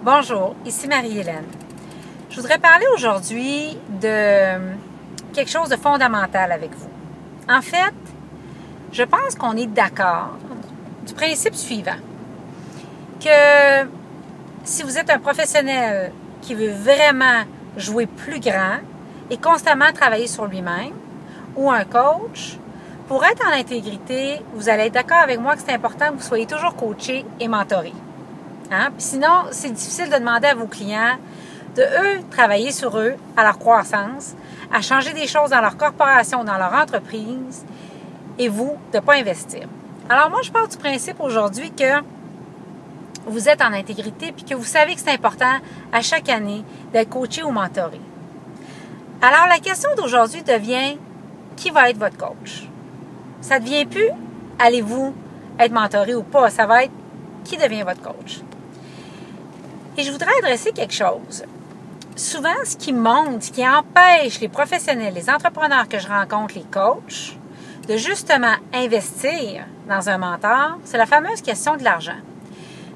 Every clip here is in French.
Bonjour, ici Marie-Hélène. Je voudrais parler aujourd'hui de quelque chose de fondamental avec vous. En fait, je pense qu'on est d'accord du principe suivant, que si vous êtes un professionnel qui veut vraiment jouer plus grand et constamment travailler sur lui-même, ou un coach, pour être en intégrité, vous allez être d'accord avec moi que c'est important que vous soyez toujours coaché et mentoré. Hein? Puis sinon, c'est difficile de demander à vos clients de, eux, travailler sur eux, à leur croissance, à changer des choses dans leur corporation, dans leur entreprise, et vous, de ne pas investir. Alors moi, je pars du principe aujourd'hui que vous êtes en intégrité puis que vous savez que c'est important à chaque année d'être coaché ou mentoré. Alors, la question d'aujourd'hui devient, qui va être votre coach? Ça ne devient plus, allez-vous être mentoré ou pas? Ça va être, qui devient votre coach? Et je voudrais adresser quelque chose. Souvent, ce qui monte, ce qui empêche les professionnels, les entrepreneurs que je rencontre, les coachs, de justement investir dans un mentor, c'est la fameuse question de l'argent.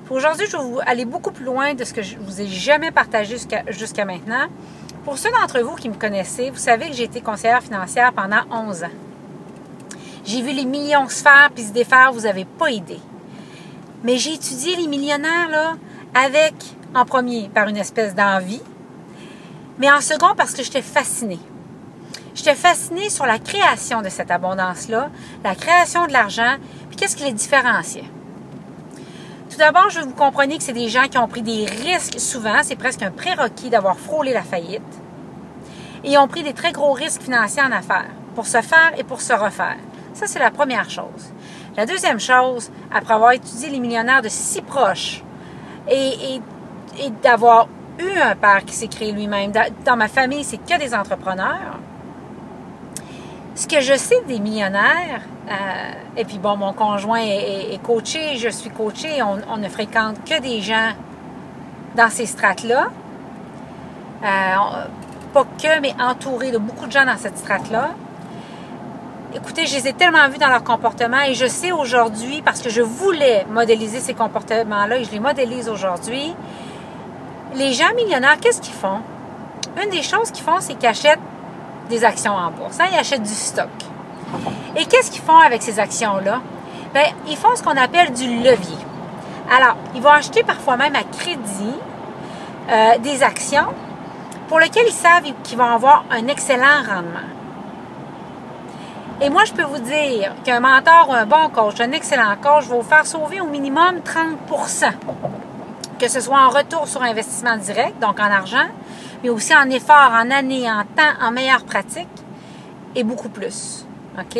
Aujourd'hui, je vais aller beaucoup plus loin de ce que je vous ai jamais partagé jusqu'à maintenant. Pour ceux d'entre vous qui me connaissez, vous savez que j'ai été conseillère financière pendant 11 ans. J'ai vu les millions se faire puis se défaire, vous n'avez pas idée. Mais j'ai étudié les millionnaires là, avec, en premier, par une espèce d'envie, mais en second, parce que j'étais fascinée. J'étais fascinée sur la création de cette abondance-là, la création de l'argent, puis qu'est-ce qui les différenciait. Tout d'abord, je veux que vous compreniez que c'est des gens qui ont pris des risques, souvent, c'est presque un prérequis d'avoir frôlé la faillite, et ils ont pris des très gros risques financiers en affaires, pour se faire et pour se refaire. Ça, c'est la première chose. La deuxième chose, après avoir étudié les millionnaires de si proche, et d'avoir eu un père qui s'est créé lui-même, dans ma famille, c'est que des entrepreneurs. Ce que je sais des millionnaires, et puis bon, mon conjoint est coaché, je suis coachée, on ne fréquente que des gens dans ces strates-là. Pas que, mais entouré de beaucoup de gens dans cette strate-là. Écoutez, je les ai tellement vus dans leur comportement et je sais aujourd'hui, parce que je voulais modéliser ces comportements-là et je les modélise aujourd'hui, les gens millionnaires, qu'est-ce qu'ils font? Une des choses qu'ils font, c'est qu'ils achètent des actions en bourse. Hein? Ils achètent du stock. Et qu'est-ce qu'ils font avec ces actions-là? Bien, ils font ce qu'on appelle du levier. Alors, ils vont acheter parfois même à crédit des actions pour lesquelles ils savent qu'ils vont avoir un excellent rendement. Et moi, je peux vous dire qu'un mentor ou un bon coach, un excellent coach, va vous faire sauver au minimum 30%. Que ce soit en retour sur investissement direct, donc en argent, mais aussi en effort, en années, en temps, en meilleure pratique, et beaucoup plus. OK?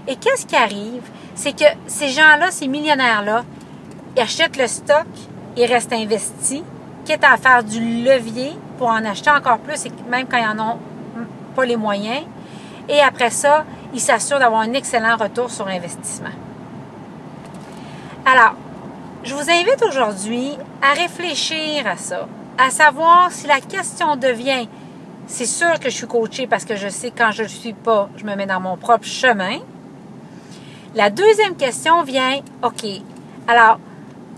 Et qu'est-ce qui arrive? C'est que ces gens-là, ces millionnaires-là, ils achètent le stock, ils restent investis, quitte à faire du levier pour en acheter encore plus, et même quand ils n'en ont pas les moyens. Et après ça, ils s'assurent d'avoir un excellent retour sur investissement. Alors, je vous invite aujourd'hui à réfléchir à ça, à savoir si la question devient, c'est sûr que je suis coachée parce que je sais quand je ne le suis pas, je me mets dans mon propre chemin. La deuxième question vient, OK, alors,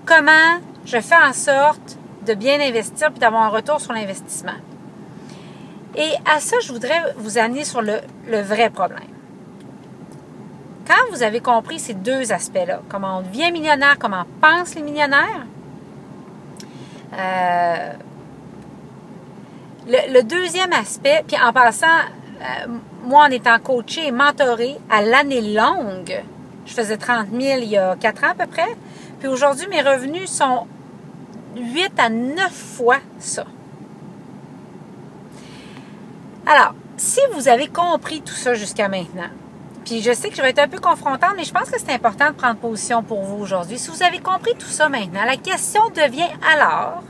comment je fais en sorte de bien investir puis d'avoir un retour sur l'investissement? Et à ça, je voudrais vous amener sur le vrai problème. Quand vous avez compris ces deux aspects-là, comment on devient millionnaire, comment pensent les millionnaires, le deuxième aspect, puis en passant, moi en étant coachée et mentorée à l'année longue, je faisais 30 000 il y a 4 ans à peu près, puis aujourd'hui mes revenus sont 8 à 9 fois ça. Alors, si vous avez compris tout ça jusqu'à maintenant, puis je sais que je vais être un peu confrontante, mais je pense que c'est important de prendre position pour vous aujourd'hui. Si vous avez compris tout ça maintenant, la question devient alors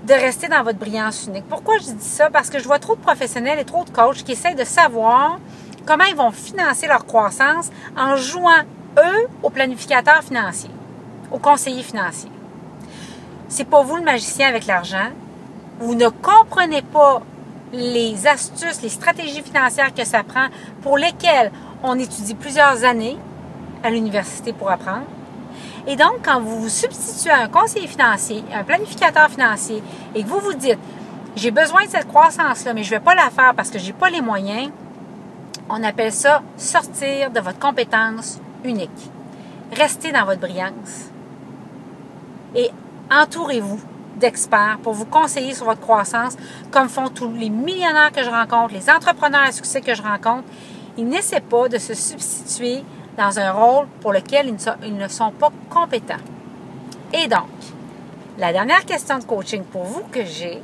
de rester dans votre brillance unique. Pourquoi je dis ça? Parce que je vois trop de professionnels et trop de coachs qui essayent de savoir comment ils vont financer leur croissance en jouant, eux, aux planificateurs financiers, aux conseillers financiers. C'est pas vous le magicien avec l'argent. Vous ne comprenez pas les astuces, les stratégies financières que ça prend, pour lesquelles on étudie plusieurs années à l'université pour apprendre. Et donc, quand vous vous substituez à un conseiller financier, un planificateur financier, et que vous vous dites, j'ai besoin de cette croissance-là, mais je ne vais pas la faire parce que je n'ai pas les moyens, on appelle ça sortir de votre compétence unique. Restez dans votre brillance. Et entourez-vous d'experts pour vous conseiller sur votre croissance, comme font tous les millionnaires que je rencontre, les entrepreneurs à succès que je rencontre. Ils n'essaient pas de se substituer dans un rôle pour lequel ils ne sont pas compétents. Et donc, la dernière question de coaching pour vous que j'ai,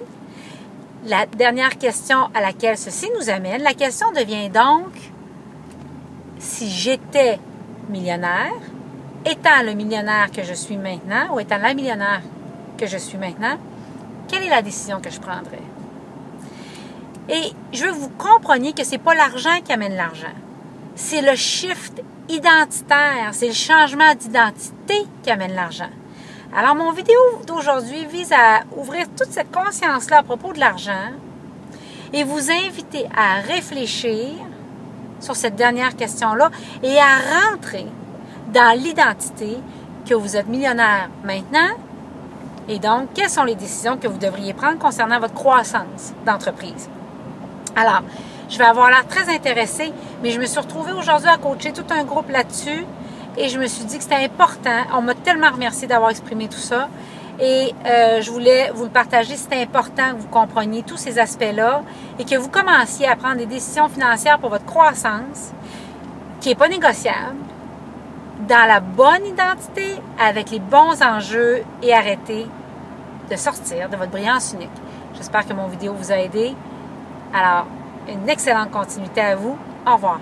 la dernière question à laquelle ceci nous amène, la question devient donc, si j'étais millionnaire, étant le millionnaire que je suis maintenant, ou étant la millionnaire que je suis maintenant, quelle est la décision que je prendrais? Et je veux que vous compreniez que ce n'est pas l'argent qui amène l'argent. C'est le shift identitaire, c'est le changement d'identité qui amène l'argent. Alors, mon vidéo d'aujourd'hui vise à ouvrir toute cette conscience-là à propos de l'argent et vous inviter à réfléchir sur cette dernière question-là et à rentrer dans l'identité que vous êtes millionnaire maintenant. Et donc, quelles sont les décisions que vous devriez prendre concernant votre croissance d'entreprise? Alors, je vais avoir l'air très intéressée, mais je me suis retrouvée aujourd'hui à coacher tout un groupe là-dessus et je me suis dit que c'était important. On m'a tellement remercié d'avoir exprimé tout ça et je voulais vous le partager. C'était important que vous compreniez tous ces aspects-là et que vous commenciez à prendre des décisions financières pour votre croissance qui n'est pas négociable, dans la bonne identité, avec les bons enjeux et arrêtez de sortir de votre brillance unique. J'espère que mon vidéo vous a aidé. Alors, une excellente continuité à vous. Au revoir.